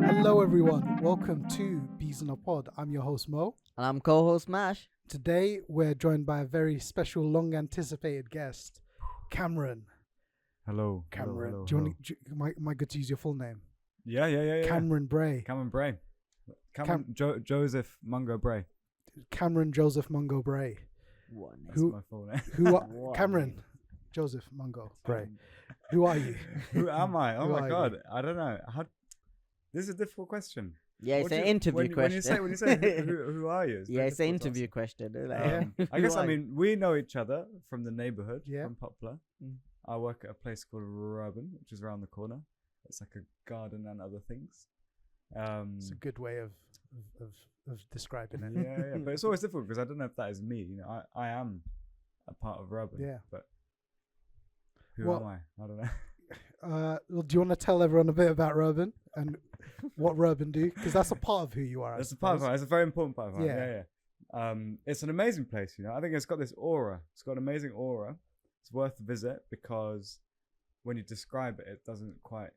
Hello everyone, welcome to Bees in a Pod. I'm your host Mo. And I'm co-host Mash. Today we're joined by a very special, long anticipated guest, Cameron. Hello. Cameron, hello, do you hello. want am I good to use your full name? Yeah. Cameron Bray. Cameron Bray. Joseph Mungo Bray. Cameron Joseph Mungo Bray. What That's my full name. Who are What Cameron name? Joseph Mungo Bray. Who are you? Who am I? Oh Who my are God. I don't know. This is a difficult question. Yeah, it's What an do you- interview question. When you say who are you? Yeah, it's an difficult to interview answer. question. Like, I guess, I mean, we know each other from the neighborhood, Yeah. from Poplar. Mm. I work at a place called Urban, which is around the corner. It's like a garden and other things. It's a good way of describing it. yeah. But it's always difficult because I don't know if that is me. You know, I am a part of Urban. Yeah. But who Well- am I? I don't know. Well, do you want to tell everyone a bit about Urban and what Urban do? Because that's a part of who you are. That's a part of it. It's a very important part of it. Yeah. Yeah. It's an amazing place, you know. I think it's got this aura. It's got an amazing aura. It's worth a visit because when you describe it, it doesn't quite.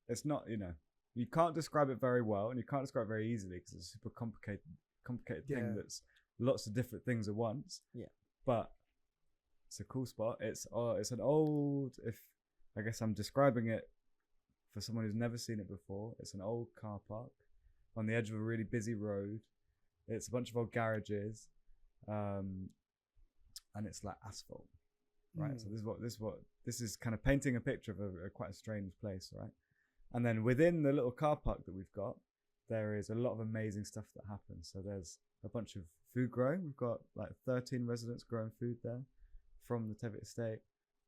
It's not, you know, you can't describe it very well, and you can't describe it very easily because it's a super complicated Yeah. thing that's lots of different things at once. Yeah. But it's a cool spot. It's an old. If I guess I'm describing it for someone who's never seen it before. It's an old car park on the edge of a really busy road. It's a bunch of old garages, and it's like asphalt, right? So this is kind of painting a picture of a quite a strange place, right? And then within the little car park that we've got, there is a lot of amazing stuff that happens. So there's a bunch of food growing. We've got like 13 residents growing food there from the Teviot estate.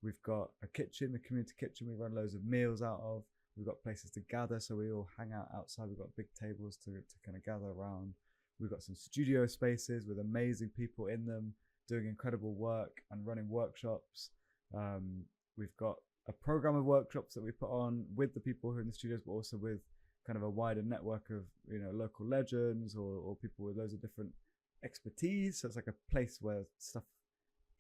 We've got a kitchen, a community kitchen we run loads of meals out of. We've got places to gather, so we all hang out outside. We've got big tables to kind of gather around. We've got some studio spaces with amazing people in them doing incredible work and running workshops. We've got a program of workshops that we put on with the people who are in the studios, but also with kind of a wider network of, you know, local legends or people with loads of different expertise. So it's like a place where stuff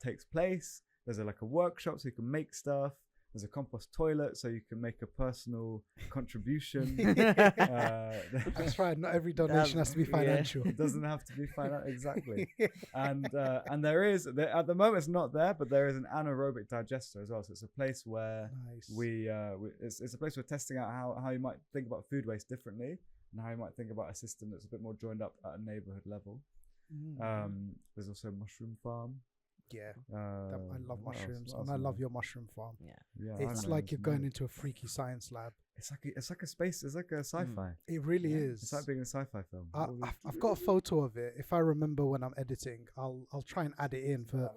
takes place. There's like a workshop so you can make stuff. There's a compost toilet so you can make a personal contribution. That's right. Not every donation has to be financial. It doesn't have to be financial, exactly. And there is, at the moment it's not there, but there is an anaerobic digester as well. So it's a place where Nice. it's a place we're testing out how you might think about food waste differently and how you might think about a system that's a bit more joined up at a neighborhood level. There's also a mushroom farm. Yeah. I love mushrooms, and I love your mushroom farm. yeah. It's like you're going into a freaky science lab. It's like a space. It's like a sci-fi. It really is. It's like being in a sci-fi film. I've got a photo of it. If I remember when I'm editing, I'll try and add it in for.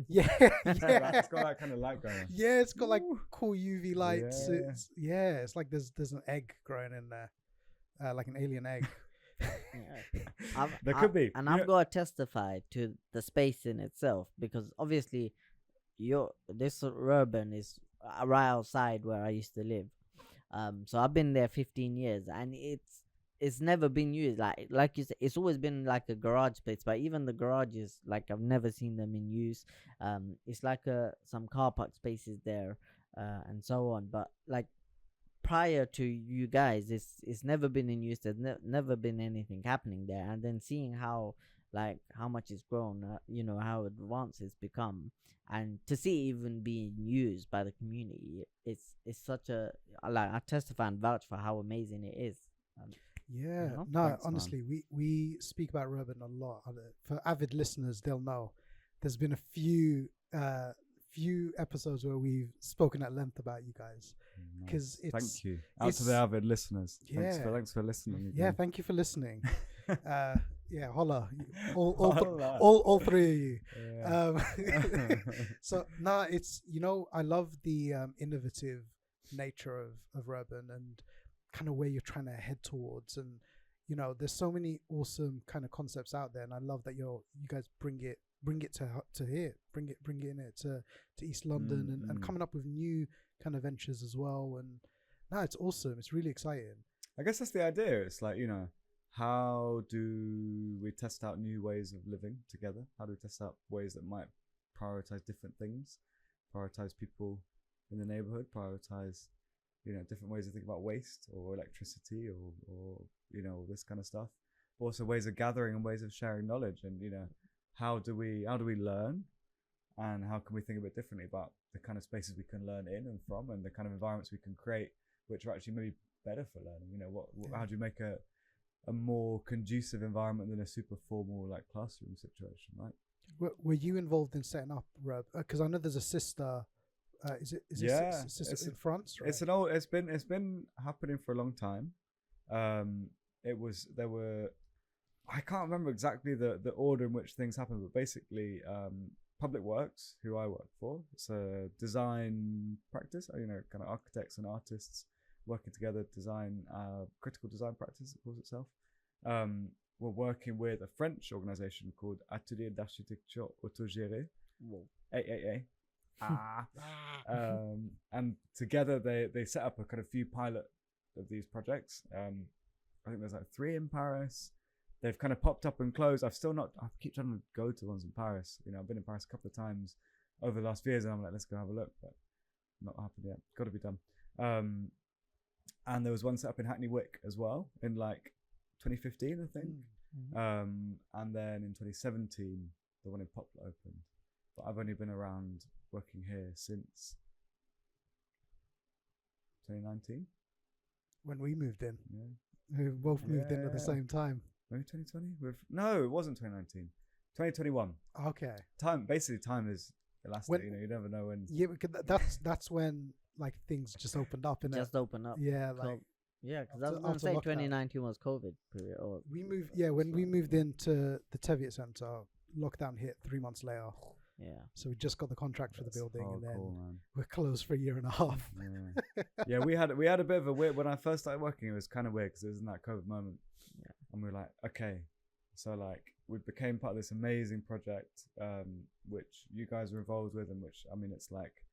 Yeah, It's got that kind of light going on. yeah. It's got like cool UV lights. Yeah. It's like there's an egg growing in there, like an alien egg. There could be. And I've got to testify to the space in itself because obviously this Urban is right outside where I used to live. So I've been there 15 years and it's never been used. Like you said, it's always been like a garage space, but even the garages, like I've never seen them in use. It's like some car park spaces there, and so on. But like prior to you guys, it's never been in use. There's never been anything happening there. And then seeing how much it's grown, you know, how advanced it's become, and to see even being used by the community, it's such a, like, I testify and vouch for how amazing it is. Yeah, know? no, Thanks, honestly, we speak about Urban a lot. For avid listeners, they'll know there's been a few episodes where we've spoken at length about you guys because it's. Thank you. Out to the avid listeners. Yeah. Thanks for listening. Yeah, thank you for listening. Yeah, holla, all three of you. Yeah. So it's, you know, I love the innovative nature of Urban and kind of where you're trying to head towards, and you know, there's so many awesome kind of concepts out there, and I love that you guys bring it to here, bring it in here to East London, and coming up with new kind of ventures as well. And it's awesome. It's really exciting. I guess that's the idea. It's like, you know, how do we test out new ways of living together? How do we test out ways that might prioritize different things? prioritize people in the neighborhood, prioritize, different ways to think about waste or electricity or this kind of stuff. But also ways of gathering and ways of sharing knowledge, and how do we learn, and how can we think a bit differently about the kind of spaces we can learn in and from, and the kind of environments we can create which are actually maybe better for learning. How do you make a more conducive environment than a super formal like classroom situation, right? Were you involved in setting up Rub? Because I know there's a sister. Is it sister in France? Right? It's been happening for a long time. I can't remember exactly the order in which things happen, but basically, Public Works, who I work for, it's a design practice. Kind of architects and artists working together, critical design practice, it calls itself. We're working with a French organization called Atelier d'Architecture Autogéré, AAA. And together they set up a kind of few pilot of these projects. I think there's like 3 in Paris. They've kind of popped up and closed. I keep trying to go to ones in Paris. I've been in Paris a couple of times over the last few years, and I'm like, let's go have a look, but not happened yet. Got to be done. And there was one set up in Hackney Wick as well in like 2015, I think. And then in 2017, the one in Poplar opened. But I've only been around working here since 2019. When we moved in. Yeah. We both moved in at the same time. Maybe 2020? No, it wasn't 2019. 2021. Okay. Time is elastic. You never know when. Yeah, that's when like things just opened up. Just opened up. Yeah, like. Yeah, because I was going to say 2019 was COVID period. When we moved into the Teviot Centre, lockdown hit 3 months later. Yeah. So we just got the contract for the building, and then man. we're closed for a year and a half. Yeah, we had a bit of a weird. When I first started working, it was kind of weird because it was in that COVID moment. Yeah. And we were like, okay, so like we became part of this amazing project, which you guys were involved with, and which it's like,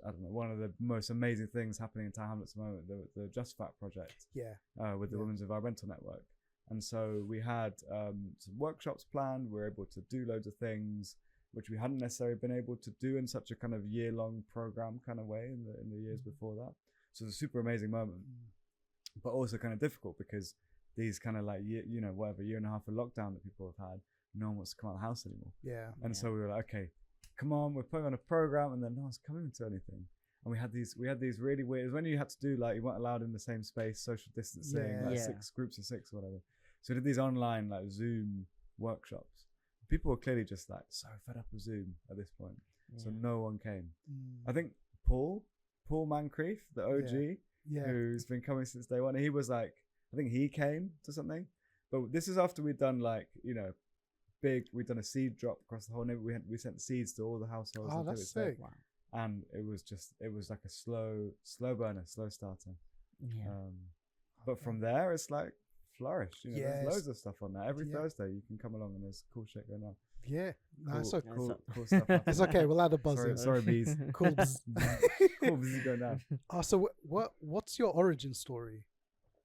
I don't know, one of the most amazing things happening in Tower Hamlets at the moment, the Just Fat project. Yeah. With the Women's Environmental Network. And so we had some workshops planned. We were able to do loads of things which we hadn't necessarily been able to do in such a kind of year-long program kind of way in the years before that. So it's a super amazing moment, but also kind of difficult because these kind of like year and a half of lockdown that people have had, no one wants to come out of the house anymore. Yeah. And so we were like, okay, come on, we're putting on a program, and then no one's coming to anything. And we had these really weird, when you had to do like, you weren't allowed in the same space, social distancing, 6 groups of 6 or whatever. So we did these online like Zoom workshops. People were clearly just like so fed up with Zoom at this point. So no one came. I think Paul Moncrief, the OG, who's been coming since day one, he was like, I think he came to something. But this is after we'd done like, we'd done a seed drop across the whole neighborhood. We sent seeds to all the households. Oh, that's sick. Wow. And it was like a slow burner, slow starter. Yeah. But from there, it's like flourished. There's loads of stuff on there. Every Thursday you can come along and there's cool shit going on. Yeah, it's okay. Cool stuff. It's okay. We'll add a buzz in. Sorry, bees. Cool. Cool bees going down. So what's your origin story?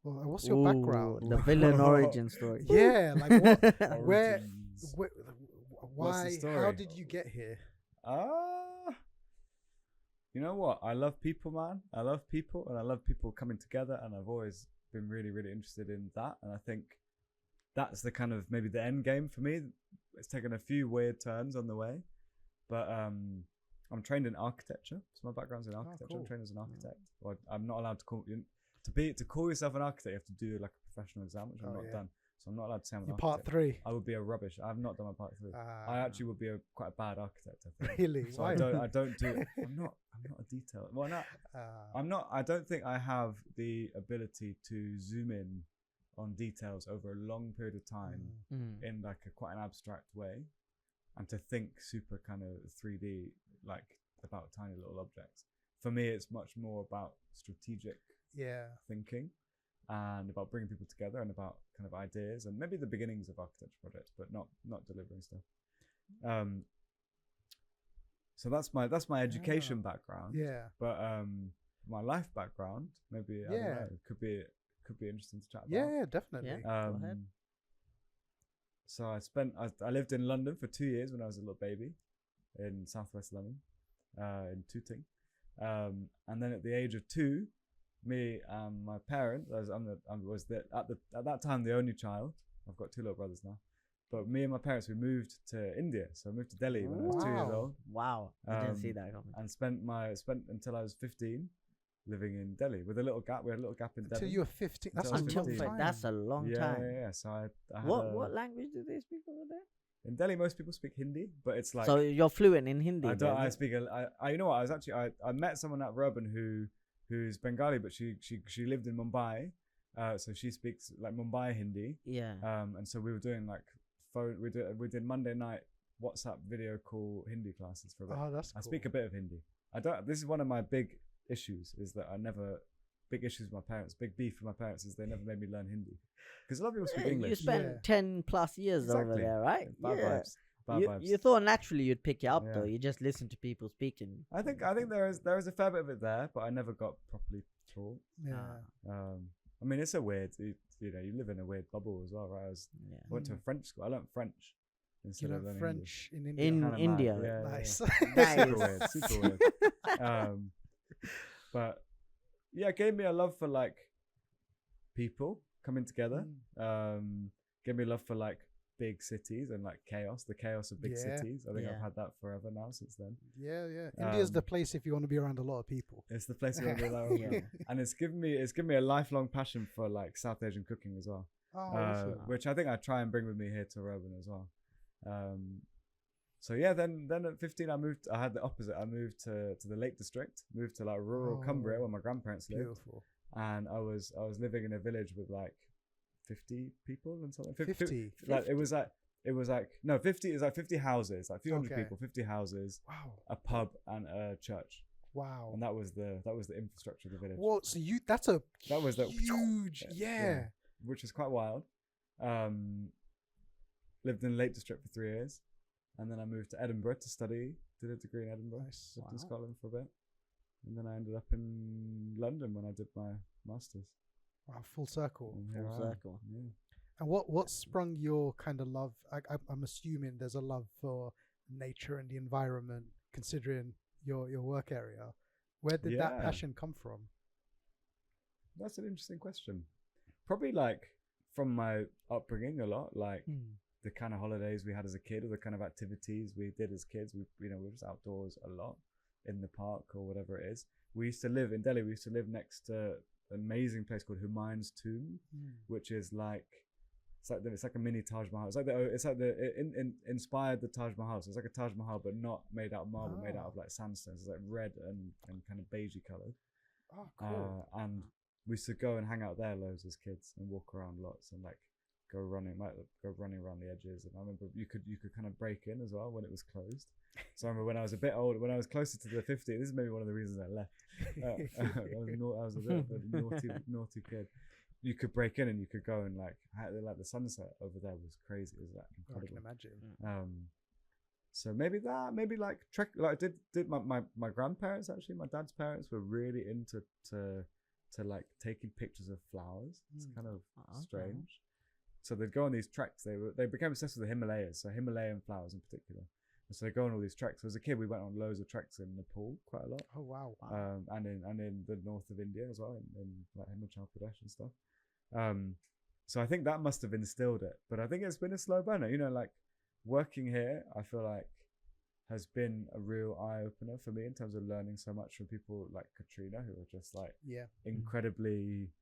Well, what's your background? The villain origin story. Yeah, like why? What's the story? How did you get here? You know what? I love people, man. I love people, and I love people coming together, and I've always been really, really interested in that. And I think that's the kind of maybe the end game for me. It's taken a few weird turns on the way, but I'm trained in architecture. So my background's in architecture. Cool. I'm trained as an architect. Well, I'm not allowed to call yourself an architect. You have to do like a professional exam, which I've not done. So I'm not allowed to say I'm an architect. Part 3. I would be a rubbish. I have not done my part 3. I actually would be quite a bad architect, I think. Really? So Why? I don't do. I'm not a detail. Well, not. I'm not. I don't think I have the ability to zoom in on details over a long period of time in like quite an abstract way, and to think super kind of 3D like about tiny little objects. For me, it's much more about strategic thinking. And about bringing people together and about kind of ideas and maybe the beginnings of architecture projects, but not delivering stuff. So that's my education background. Yeah. But my life background, maybe I don't know, could be interesting to chat about. Yeah, definitely. Yeah, go ahead. So I lived in London for 2 years when I was a little baby in southwest London. in Tooting. And then at the age of 2, me and my parents, at that time the only child. I've got 2 little brothers now. But me and my parents, we moved to India. So I moved to Delhi when I was 2 years old. Wow. I didn't see that coming. And spent until I was 15 living in Delhi with a little gap. We had a little gap in Delhi. Until you were 15. That's a Until long time. That's a long time. Yeah. So I had what language do they speak over there? in Delhi, most people speak Hindi, but it's like So you're fluent in Hindi. I don't. I speak. You know what? I met someone at Urban who's Bengali, but she lived in Mumbai, so she speaks like Mumbai Hindi. Yeah. And so we were doing like phone. We did Monday night WhatsApp video call Hindi classes for a bit. Oh, that's cool. I speak a bit of Hindi. I don't. This is one of my big issues, is that I never. Big issues with my parents. Big beef with my parents is they never made me learn Hindi, because a lot of people speak English. You spent 10 plus years over there, right? Bad vibes. Bad vibes. You thought naturally you'd pick it up though. You just listen to people speaking. I think there is a fair bit of it there, but I never got properly taught. Yeah. I mean, it's a weird. You live in a weird bubble as well, right? I went to a French school. I learned French instead You of learned learning French in India. In Kinda India. mad. Yeah, Nice. yeah. Super weird. Super weird. But yeah, it gave me a love for like people coming together. Gave me a love for like big cities and like the chaos of big cities. I think I've had that forever now since then. Yeah. India's the place if you want to be around a lot of people. It's the place where and it's given me a lifelong passion for like South Asian cooking as well. Which I think I try and bring with me here to Urban as well. So yeah, then at 15 I had the opposite. I moved to the Lake District, moved to like rural Cumbria where my grandparents lived. Beautiful. And I was living in a village with like 50 people and something. 50. Like it was like no 50 is like 50 houses, like a few hundred people, 50 houses. Wow. A pub and a church. Wow. And that was the infrastructure of the village. Well, so that was huge. Yeah. Which is quite wild. Lived in the Lake District for 3 years, and then I moved to Edinburgh to study. Did a degree in Edinburgh. Nice. Lived in Scotland for a bit, and then I ended up in London when I did my masters. Wow, full circle. Full circle. Yeah. And what sprung your kind of love? I'm assuming there's a love for nature and the environment, considering your work area. Where did that passion come from? That's an interesting question. Probably like from my upbringing a lot, like the kind of holidays we had as a kid, or the kind of activities we did as kids. We were just outdoors a lot in the park or whatever it is. We used to live in Delhi. We used to live next to an amazing place called Humayun's Tomb, which is like it's like a mini Taj Mahal. Inspired the Taj Mahal. So it's like a Taj Mahal, but not made out of marble, made out of like sandstones. It's like red and kind of beigey colored. Oh, cool. And we used to go and hang out there loads as kids and walk around lots and like go running around the edges. And I remember you could kind of break in as well when it was closed. So I remember when I was a bit older, when I was closer to the 50, this is maybe one of the reasons I left. I was a bit of a naughty kid. You could break in and you could go and like the sunset over there was crazy. It was like incredible. I can imagine. So maybe like trek. Like did my grandparents, actually my dad's parents, were really into to like taking pictures of flowers. It's kind of strange. So they'd go on these treks. They became obsessed with the Himalayas, so Himalayan flowers in particular. And so they go on all these treks. So as a kid, we went on loads of treks in Nepal quite a lot. Oh wow! And in the north of India as well, in like Himachal Pradesh and stuff. So I think that must have instilled it. But I think it's been a slow burner. Like working here, I feel like has been a real eye opener for me in terms of learning so much from people like Katrina, who are just like incredibly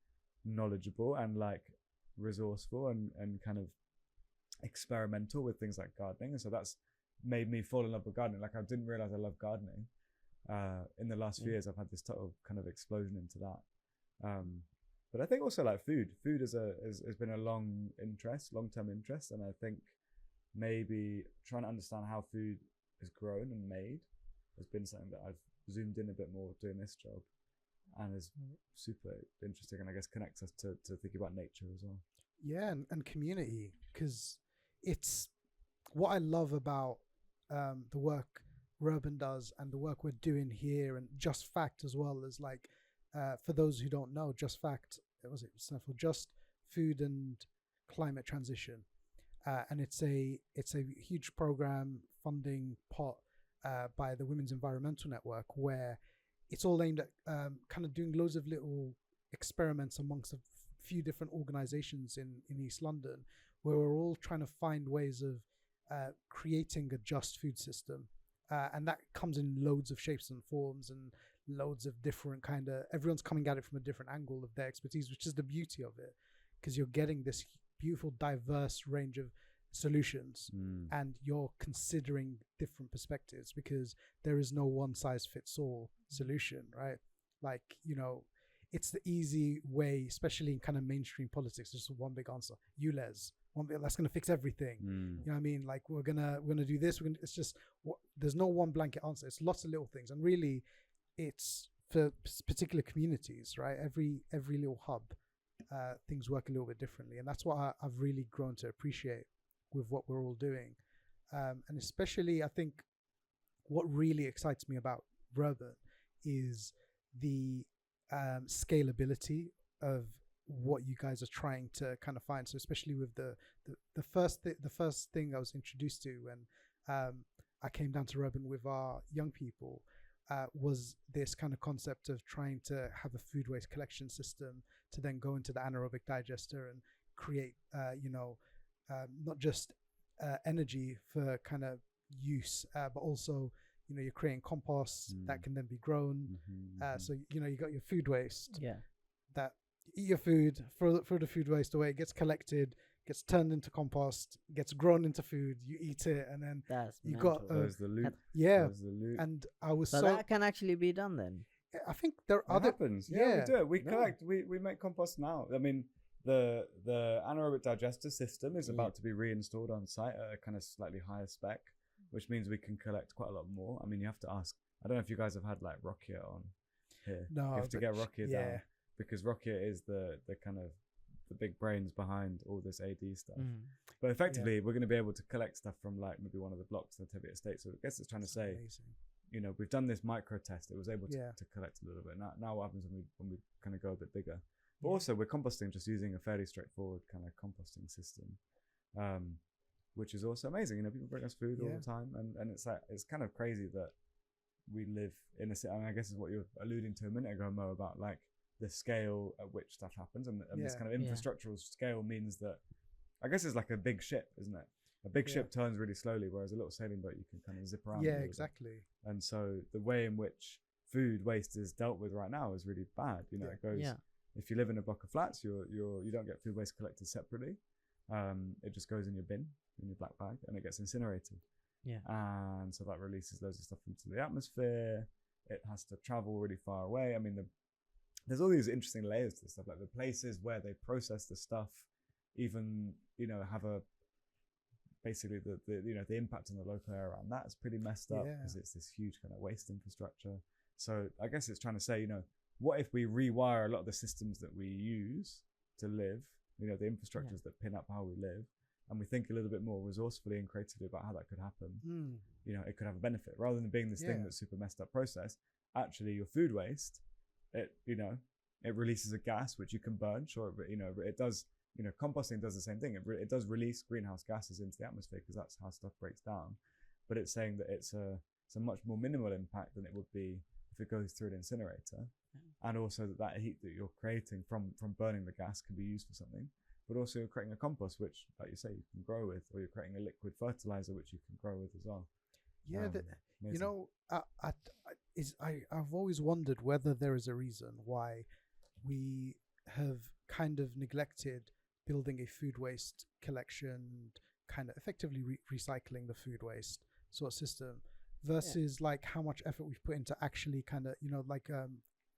knowledgeable and like resourceful and kind of experimental with things like gardening. And so that's made me fall in love with gardening. Like I didn't realize I love gardening. In the last few years, I've had this total kind of explosion into that. But I think also like food has been a long-term interest. And I think maybe trying to understand how food is grown and made has been something that I've zoomed in a bit more doing this job, and is super interesting, and I guess connects us to thinking about nature as well. Yeah, and community, because it's what I love about the work Urban does and the work we're doing here, and Just Fact as well, as like for those who don't know, Just Fact, it stands for Just Food and Climate Transition, and it's a huge program funding pot by the Women's Environmental Network, where it's all aimed at kind of doing loads of little experiments amongst a few different organizations in East London, where we're all trying to find ways of creating a just food system. And that comes in loads of shapes and forms and loads of different everyone's coming at it from a different angle of their expertise, which is the beauty of it, because you're getting this beautiful, diverse range of solutions, and you're considering different perspectives, because there is no one size fits all solution, right? Like, it's the easy way, especially in kind of mainstream politics. Just one big answer, ULEZ, one bit that's going to fix everything. You know what I mean? Like, we're gonna do this. It's just there's no one blanket answer. It's lots of little things, and really, it's for particular communities, right? Every little hub, things work a little bit differently, and that's what I've really grown to appreciate with what we're all doing, and especially I think what really excites me about Rurban is the scalability of what you guys are trying to kind of find. So especially with the first thing I was introduced to when I came down to Rurban with our young people was this kind of concept of trying to have a food waste collection system to then go into the anaerobic digester and create not just energy for kind of use, but also you're creating compost that can then be grown. So you got your food waste, that you eat your food, throw the food waste away, it gets collected, gets turned into compost, gets grown into food, you eat it, and then you got there's the loop. There's the loop. And I was so that can actually be done then. I think there are other happens. We do it. We collect. We make compost now. I mean, the anaerobic digester system is about to be reinstalled on site at a kind of slightly higher spec, which means we can collect quite a lot more. I mean, you have to ask. I don't know if you guys have had like Rocket on here. No, you have to get Rocket down, because Rocket is the kind of the big brains behind all this AD stuff. But effectively, we're going to be able to collect stuff from like maybe one of the blocks of the Teviot Estate. So I guess it's trying to say, we've done this micro test. It was able to collect a little bit. Now what happens when we kind of go a bit bigger? But also we're composting just using a fairly straightforward kind of composting system, which is also amazing. People bring us food all the time, and it's like, it's kind of crazy that we live in a city. I mean, I guess is what you were alluding to a minute ago, Mo, about like the scale at which stuff happens, and this kind of infrastructural scale means that, I guess it's like a big ship, isn't it? A big ship turns really slowly, whereas a little sailing boat you can kind of zip around. Exactly. And so the way in which food waste is dealt with right now is really bad. It goes. If you live in a block of flats, you don't get food waste collected separately. It just goes in your bin, in your black bag, and it gets incinerated. And so that releases loads of stuff into the atmosphere. It has to travel really far away. I mean, there's all these interesting layers to this stuff, like the places where they process the stuff, even have a basically the impact on the local area around that is pretty messed up, because it's this huge kind of waste infrastructure. So I guess it's trying to say, what if we rewire a lot of the systems that we use to live, the infrastructures that pin up how we live, and we think a little bit more resourcefully and creatively about how that could happen. It could have a benefit, rather than being this thing that's super messed up process. Actually, your food waste, it releases a gas which you can burn. Sure, but it does. Composting does the same thing. It does release greenhouse gases into the atmosphere, because that's how stuff breaks down. But it's saying that it's a much more minimal impact than it would be if it goes through an incinerator, and also that heat that you're creating from burning the gas can be used for something. But also you're creating a compost which, like you say, you can grow with, or you're creating a liquid fertilizer which you can grow with as well. I've always wondered whether there is a reason why we have kind of neglected building a food waste collection, kind of effectively recycling the food waste sort of system, versus like how much effort we've put into actually kind of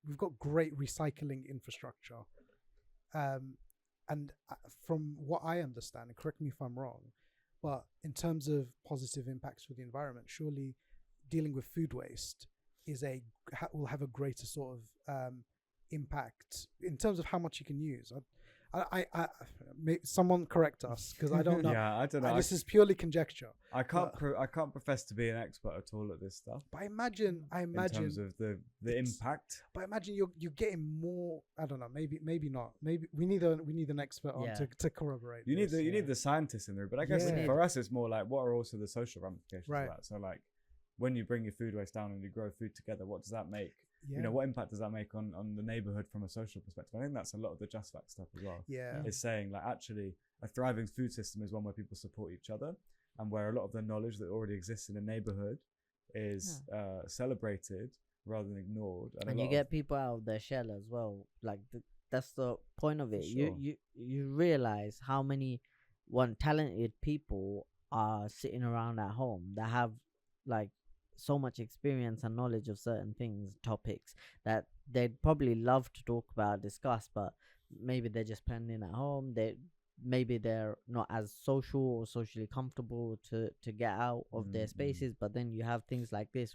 we've got great recycling infrastructure, and from what I understand, and correct me if I'm wrong, but in terms of positive impacts for the environment, surely dealing with food waste will have a greater sort of impact in terms of how much you can use. I someone correct us, because I don't know. I don't know. This is purely conjecture. I can't profess to be an expert at all at this stuff. But I imagine in terms of the impact. But I imagine you're getting more. I don't know. Maybe not. Maybe we need an expert on to corroborate. You need the scientists in there. But I guess for us, it's more like, what are also the social ramifications of that? So like, when you bring your food waste down and you grow food together, what does that make? Yeah. You know, what impact does that make on the neighborhood from a social perspective? I think that's a lot of the Just Fact stuff as well. Yeah. Is saying like actually a thriving food system is one where people support each other, and where a lot of the knowledge that already exists in a neighborhood is celebrated rather than ignored. And you get people out of their shell as well. Like that's the point of it. Sure. You realize how many talented people are sitting around at home that have like so much experience and knowledge of certain things, topics that they'd probably love to talk about, discuss, but maybe they're just pending at home. Maybe they're not as social or socially comfortable to get out of their spaces. But then you have things like this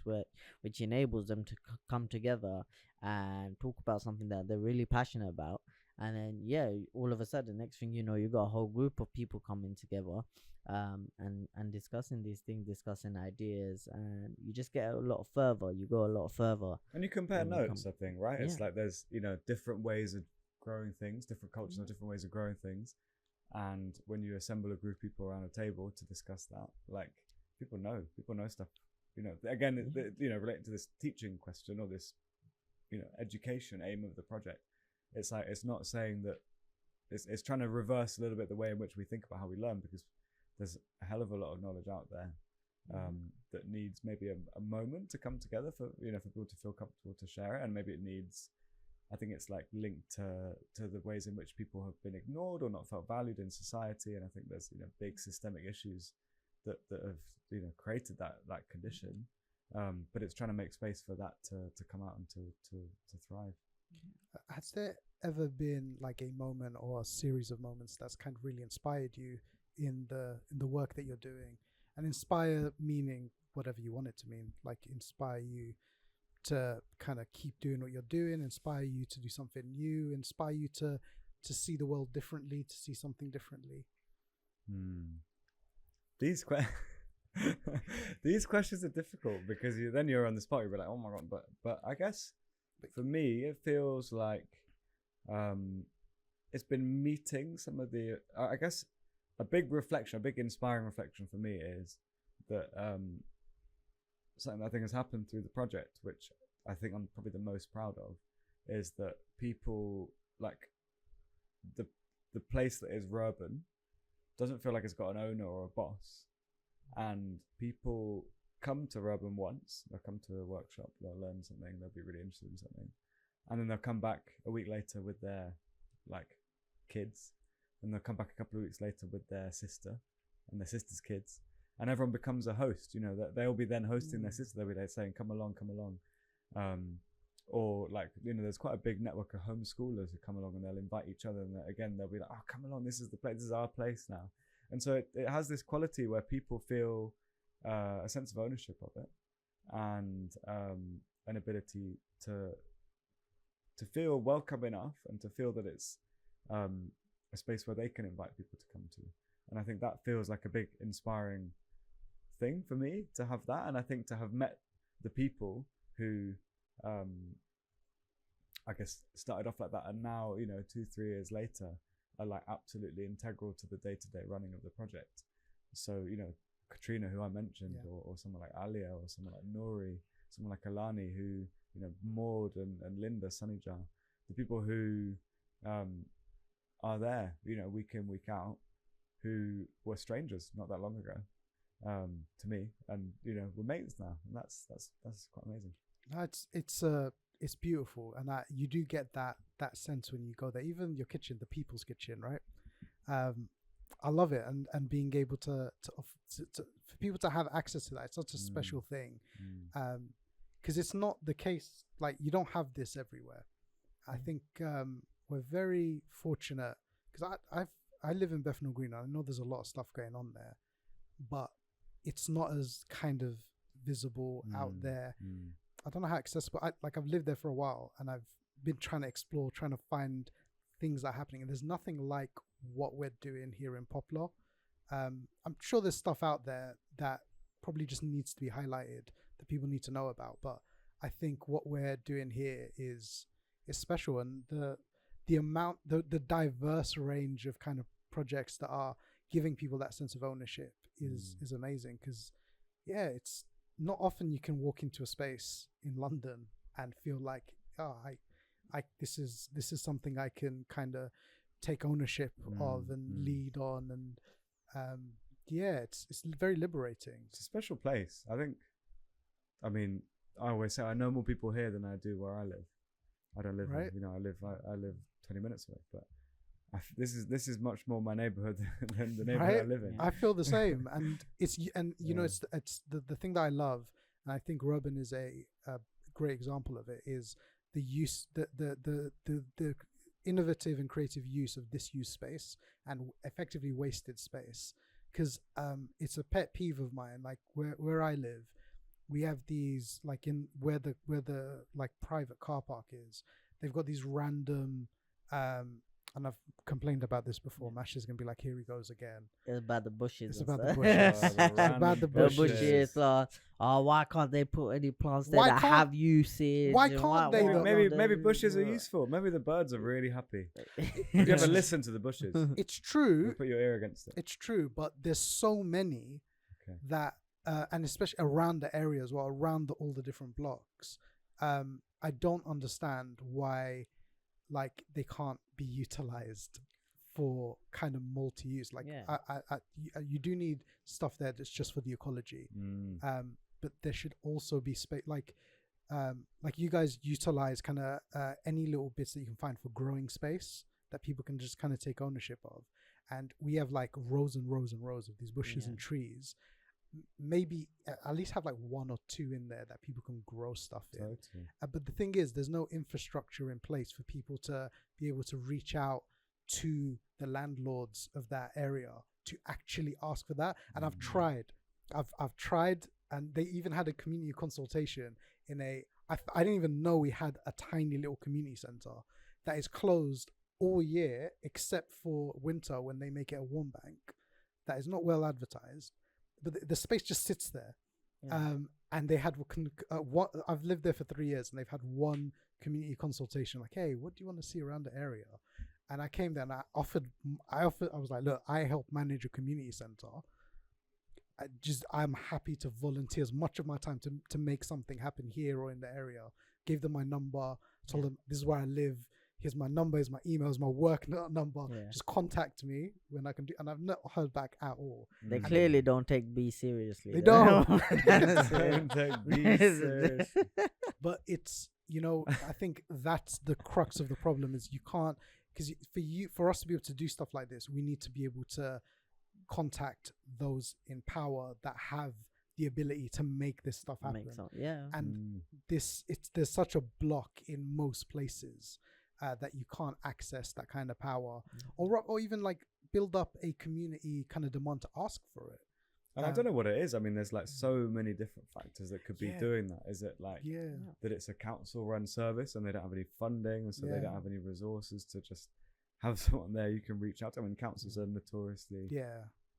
which enables them to come together and talk about something that they're really passionate about. And then all of a sudden, next thing you know, you got a whole group of people coming together and discussing these things, discussing ideas, and you just get a lot further. You go a lot further. And you compare notes, I think, right? Yeah. It's like there's, you know, different ways of growing things, different cultures have different ways of growing things. And when you assemble a group of people around a table to discuss that, like people know stuff, you know, again, you know, relating to this teaching question or this, you know, education aim of the project. It's like, it's not saying that it's trying to reverse a little bit the way in which we think about how we learn, because there's a hell of a lot of knowledge out there that needs maybe a moment to come together for, you know, for people to feel comfortable to share it. And maybe it needs, I think it's like linked to the ways in which people have been ignored or not felt valued in society. And I think there's, you know, big systemic issues that have, you know, created that condition. But it's trying to make space for that to come out and to thrive. Has there ever been like a moment or a series of moments that's kind of really inspired you in the work that you're doing? And inspire meaning whatever you want it to mean, like inspire you to kind of keep doing what you're doing, inspire you to do something new, inspire you to see the world differently, to see something differently. These questions are difficult because then you're on the spot. You're like, oh my god. But I guess for me, it feels like it's been meeting some of the. I guess a big inspiring reflection for me is that something that I think has happened through the project, which I think I'm probably the most proud of, is that people like the place that is Rurban doesn't feel like it's got an owner or a boss, and people come to Rurban once, they'll come to a workshop, they'll learn something, they'll be really interested in something, and then they'll come back a week later with their like kids, and they'll come back a couple of weeks later with their sister and their sister's kids, and everyone becomes a host. You know, that they'll be then hosting their sister. They'll be there saying, come along. Or like, you know, there's quite a big network of homeschoolers who come along and they'll invite each other, and again, they'll be like, oh, come along, this is the place, this is our place now. And so it has this quality where people feel a sense of ownership of it, and an ability to feel welcome enough and to feel that it's a space where they can invite people to come to. And I think that feels like a big inspiring thing for me to have that. And I think to have met the people who I guess started off like that, and now, you know, 2-3 years later are like absolutely integral to the day-to-day running of the project. So, you know, Katrina, who I mentioned, or someone like Alia, or someone like Nori, someone like Alani, who, you know, Maud and Linda, Sunnyja, the people who are there, you know, week in, week out, who were strangers not that long ago to me, and, you know, we're mates now, and that's quite amazing. It's beautiful, and you do get that sense when you go there. Even your kitchen, the people's kitchen, right? I love it, and being able to for people to have access to that, it's such a special thing, because it's not the case. Like, you don't have this everywhere. I think we're very fortunate, because I live in Bethnal Green. I know there's a lot of stuff going on there, but it's not as kind of visible out there. I don't know how accessible. I've lived there for a while, and I've been trying to explore, trying to find things that are happening, and there's nothing like what we're doing here in Poplar. I'm sure there's stuff out there that probably just needs to be highlighted, that people need to know about, but I think what we're doing here is special, and the amount, the diverse range of kind of projects that are giving people that sense of ownership is amazing, because it's not often you can walk into a space in London and feel like, oh, this is something I can kind of take ownership of and lead on, and it's very liberating. It's a special place. I mean, I always say I know more people here than I do where I live. I don't live, right. I live 20 minutes away, but this is much more my neighborhood than the neighborhood I live in. I feel the same, and it's the thing that I love, and I think Robin is a great example of it, is the use, the innovative and creative use of disused space and effectively wasted space. Because it's a pet peeve of mine. Like where I live, we have these, like, in where the like private car park is, they've got these random and I've complained about this before. Mash is gonna be like, here he goes again. It's about the bushes. It's about the bushes. It's about the bushes. The bushes. Why can't they put any plants there that have usage? Why can't they? Maybe bushes are useful. Maybe the birds are really happy. Have you ever listened to the bushes? It's true. You put your ear against it. It's true, but there's so many that, and especially around the area as well, around all the different blocks. I don't understand why, like, they can't be utilized for kind of multi-use. Like, you do need stuff there that's just for the ecology. But there should also be space, like you guys utilize kind of any little bits that you can find for growing space that people can just kind of take ownership of. And we have like rows and rows and rows of these bushes and trees. Maybe at least have like one or two in there that people can grow stuff in. But the thing is, there's no infrastructure in place for people to be able to reach out to the landlords of that area to actually ask for that. And I've tried, and they even had a community consultation in I didn't even know we had a tiny little community center that is closed all year except for winter when they make it a warm bank. That is not well advertised. But the space just sits there. And they had I've lived there for 3 years, and they've had one community consultation, like, hey, what do you want to see around the area? And I came there and I was like, look, I help manage a community center. I'm happy to volunteer as much of my time to make something happen here or in the area. Gave them my number, told them this is where I live. Here's my number, here's my email, here's my work number. Just contact me when I can do. And I've not heard back at all. They clearly don't take B seriously. They don't. Don't take B seriously. But it's, I think that's the crux of the problem, is you can't, because for us to be able to do stuff like this, we need to be able to contact those in power that have the ability to make this stuff happen. And there's such a block in most places. That you can't access that kind of power, or even like build up a community kind of demand to ask for it. And I don't know what it is. I mean, there's like so many different factors that could be doing that. Is it like that it's a council-run service and they don't have any funding, and so they don't have any resources to just have someone there you can reach out to? I mean, councils are notoriously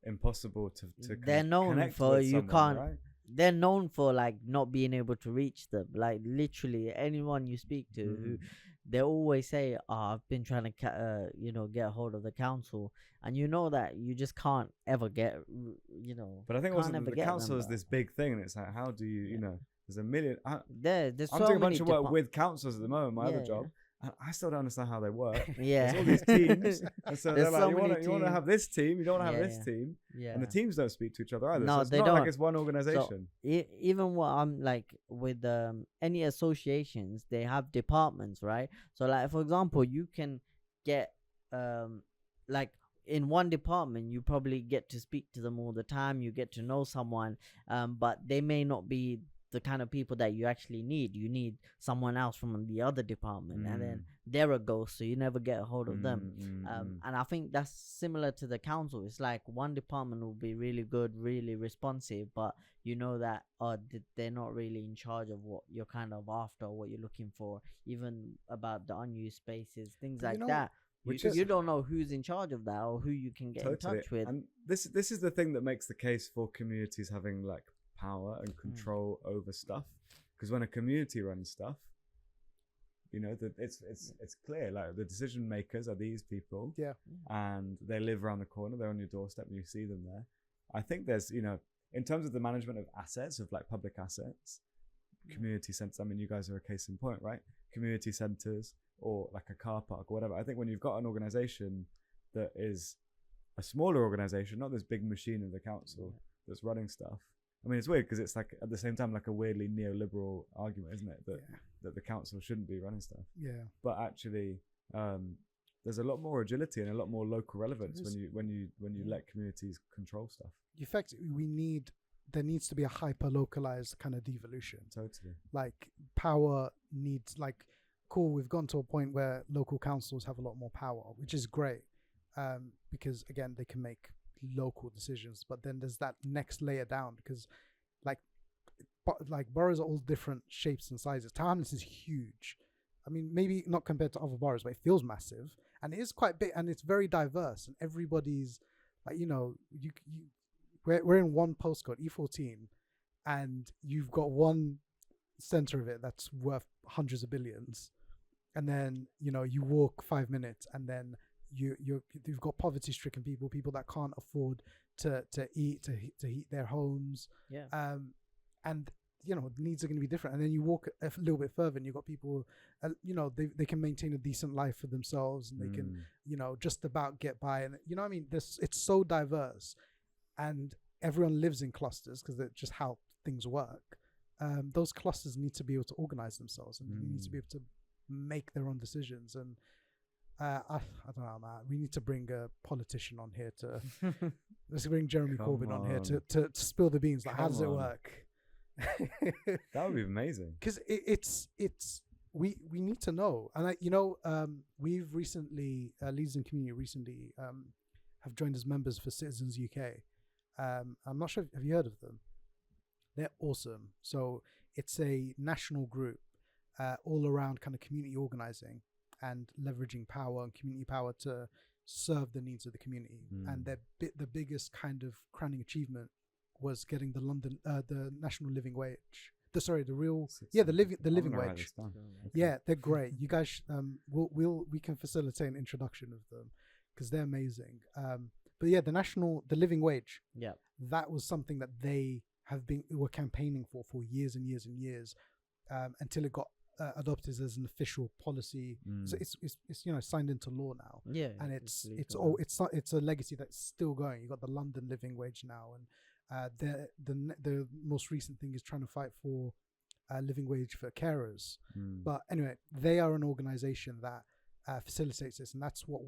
impossible to they're known connect for with you someone, can't. Right? They're known for like not being able to reach them. Like literally anyone you speak to, who they always say, I've been trying to get a hold of the council, and that you just can't ever get But I think also the council is this big thing, and it's like, how do you there's a million there's I'm so doing a bunch of many work with councils at the moment, my other job. I still don't understand how they work. Yeah. There's all these teams. And so they're like, so you want to have this team, you don't want to have this team. Yeah. And the teams don't speak to each other either. No, so it's they not don't. like it's one organization. So, even what I'm like with any associations, they have departments, right? So like, for example, you can get like in one department, you probably get to speak to them all the time. You get to know someone, but they may not be the kind of people that you actually need. You need someone else from the other department, and then they're a ghost, so you never get a hold of them. And I think that's similar to the council. It's like one department will be really good, really responsive, but that they're not really in charge of what you're kind of after, what you're looking for, even about the unused spaces, things like that. You don't know who's in charge of that or who you can get in touch with. And this is the thing that makes the case for communities having like power and control over stuff, because when a community runs stuff, that it's clear, like the decision makers are these people, and they live around the corner, they're on your doorstep and you see them there. I think there's in terms of the management of assets, of like public assets, community centers. I mean, you guys are a case in point, right? Community centers or like a car park or whatever. I think when you've got an organization that is a smaller organization, not this big machine of the council that's running stuff. I mean, it's weird because it's like at the same time like a weirdly neoliberal argument, isn't it? That the council shouldn't be running stuff. Yeah. But actually, there's a lot more agility and a lot more local relevance when you let communities control stuff. Effectively, there needs to be a hyper localized kind of devolution. Totally. Like power needs we've gone to a point where local councils have a lot more power, which is great. Because again, they can make local decisions, but then there's that next layer down because like boroughs are all different shapes and sizes. Tower Hamlets is huge. I mean, maybe not compared to other boroughs, but it feels massive and it is quite big and it's very diverse and everybody's like, we're in one postcode, E14, and you've got one center of it that's worth hundreds of billions. And then, you walk 5 minutes and then you've got poverty-stricken people that can't afford to eat, to heat their homes. Yeah. And the needs are going to be different. And then you walk a little bit further, and you've got people, they can maintain a decent life for themselves, and they can, just about get by. And I mean, it's so diverse, and everyone lives in clusters because that's just how things work. Those clusters need to be able to organize themselves, and they need to be able to make their own decisions. And I don't know, man. We need to bring a politician on here let's bring Jeremy Corbyn on here to spill the beans. Like, how does it work? That would be amazing. Because we need to know. And we've recently, Leaders in Community recently have joined as members for Citizens UK. I'm not sure. Have you heard of them? They're awesome. So it's a national group all around kind of community organizing and leveraging power and community power to serve the needs of the community. And the biggest kind of crowning achievement was getting the national living wage. The living wage. Yeah, they're great. You guys, we can facilitate an introduction of them because they're amazing. But yeah, the living wage. Yeah, that was something that they were campaigning for years and years and years, until it got adopted as an official policy. So it's signed into law now. Yeah, and it's a legacy that's still going. You got the London living wage now, and the most recent thing is trying to fight for living wage for carers. But anyway, they are an organization that facilitates this, and that's what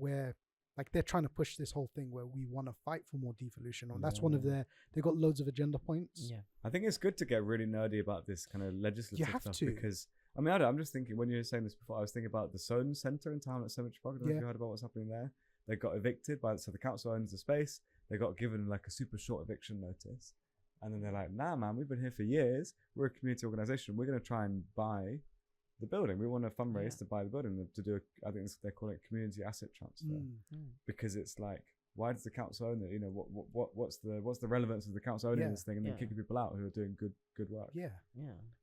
they're trying to push this whole thing where we want to fight for more devolution. And that's one of they've got loads of agenda points. Yeah, I think it's good to get really nerdy about this kind of legislative stuff because I mean, I'm just thinking when you were saying this before, I was thinking about the Soane Centre in town at Cemetery Park. I don't know if you heard about what's happening there. They got evicted so the council owns the space. They got given like a super short eviction notice. And then they're like, nah, man, we've been here for years. We're a community organisation. We're going to try and buy the building. We want to fundraise to buy the building, to do, I think they call it community asset transfer. Because it's like, why does the council own it? What's the relevance of the council owning this thing and then kicking people out who are doing good work? Yeah.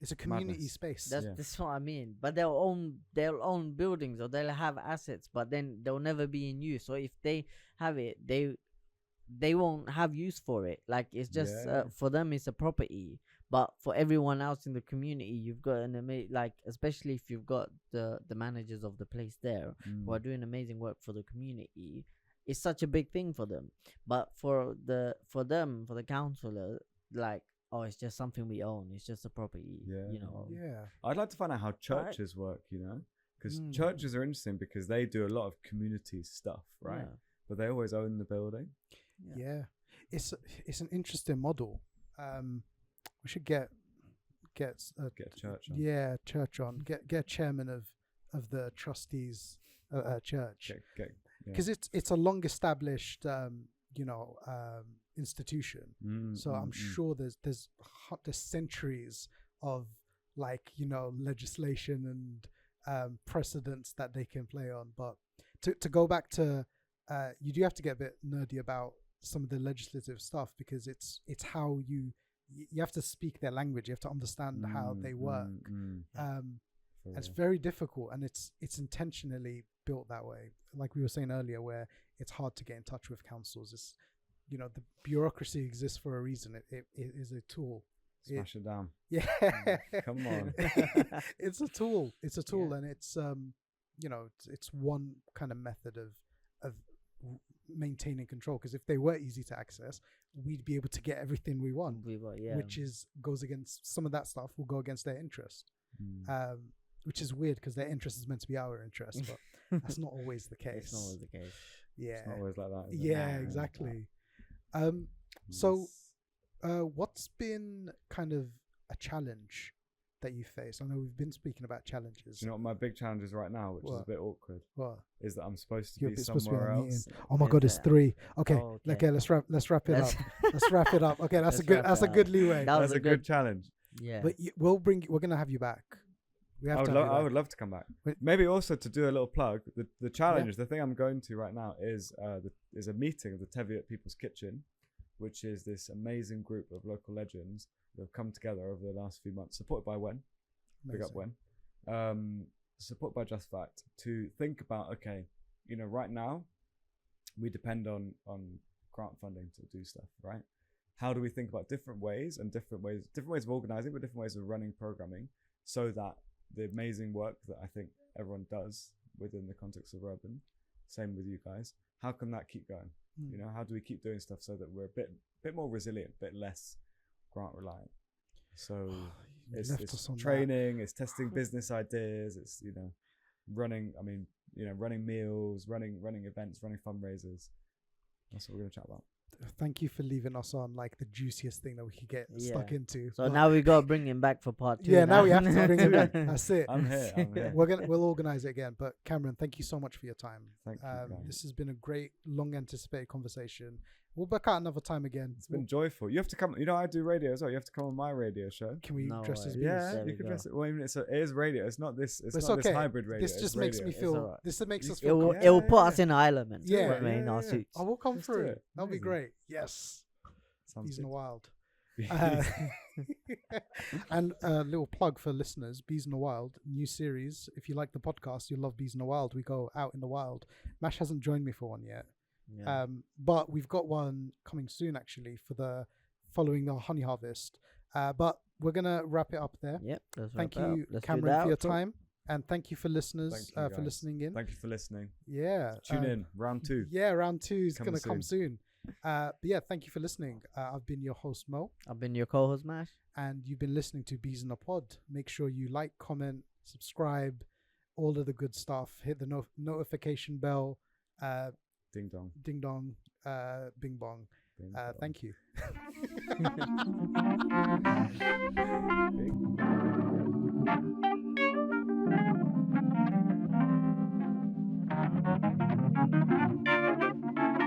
It's a community space. That's what I mean. But they'll own buildings or they'll have assets, but then they'll never be in use. So if they have it, they won't have use for it. Like it's just for them, it's a property. But for everyone else in the community, you've got especially if you've got the managers of the place there who are doing amazing work for the community. It's such a big thing for them, but for the councillor, like, oh, it's just something we own. It's just a property. I'd like to find out how churches work. Because churches are interesting because they do a lot of community stuff, right? But they always own the building. Yeah. It's an interesting model. We should get church on. Yeah, church on. Get a chairman of the trustees church. Because it's a long established institution. So I'm sure there's centuries of legislation and precedents that they can play on. But to go back to you do have to get a bit nerdy about some of the legislative stuff because it's how you have to speak their language. You have to understand how they work. It's very difficult, and it's intentionally built that way. Like we were saying earlier, where it's hard to get in touch with councils. the bureaucracy exists for a reason. It is a tool. Smash it down. Yeah. Come on. It's a tool. It's a tool, Yeah. and it's it's one kind of method of maintaining control. Because if they were easy to access, we'd be able to get everything we want, which goes against some of that stuff. Will go against their interest, which is weird because their interest is meant to be our interest, but that's not always the case. It's not always the case. Yeah. It's not always like that. Is it? Yeah, exactly. So, what's been kind of a challenge that you face? I know we've been speaking about challenges. Do you know what my big challenge is right now, which is a bit awkward? What? Is that I'm supposed to You're be supposed to be somewhere on a meeting. else. Oh my Is God, it's that? 3. Okay, Oh, okay, let's wrap it up. Let's wrap it up. Okay, that's Let's a good. wrap That's it a good up. leeway. That was That's a good challenge. Yeah. But we're gonna have you back. We have to. I would love to come back. Wait. Maybe also to do a little plug. The challenge is the thing I'm going to right now is a meeting of the Teviot People's Kitchen, which is this amazing group of local legends that have come together over the last few months, supported by Wen. Big up Wen. Supported by Just Fact, to think about, okay, right now we depend on grant funding to do stuff, right? How do we think about different ways of organizing, but different ways of running programming, so that the amazing work that I think everyone does within the context of Urban, same with you guys, how can that keep going? How do we keep doing stuff so that we're a bit more resilient, a bit less grant reliant? So it's training, it's testing business ideas, it's running meals, running events, running fundraisers. That's what we're gonna chat about. Thank you for leaving us on like the juiciest thing that we could get stuck into. So now we got to bring him back for part 2. Yeah, now we have to bring him back. That's it. I'm here. We'll organize it again. But Cameron, thank you so much for your time. Thank you, guys. This has been a great, long anticipated conversation. We'll back out another time again. It's been joyful. You have to come. I do radio as well. You have to come on my radio show. Can we dress as bees? Yeah, you can dress it. Well, I mean, it is radio. It's not this. It's not okay. this hybrid radio. This just makes me feel. Right. This makes us It feel. will put us in our element. Yeah, in our suits. I will come through. it. That'll be great. Yes. Bees in the Wild. And a little plug for listeners, Bees in the Wild, new series. If you like the podcast, you'll love Bees in the Wild. We go out in the wild. Mash hasn't joined me for one yet. Yeah. But we've got one coming soon actually for the following the honey harvest. But we're gonna wrap it up there. Yep. Thank you, Cameron, for your time. And thank you for listeners for listening in. Thank you for listening. Yeah. Tune in, round 2. Yeah, round 2 is going to come soon. But yeah, thank you for listening. I've been your host, Mo. I've been your co-host, Mash. And you've been listening to Bees in a Pod. Make sure you like, comment, subscribe, all of the good stuff. Hit the notification bell. Ding dong. Ding dong. Bing bong. Thank you. Bing.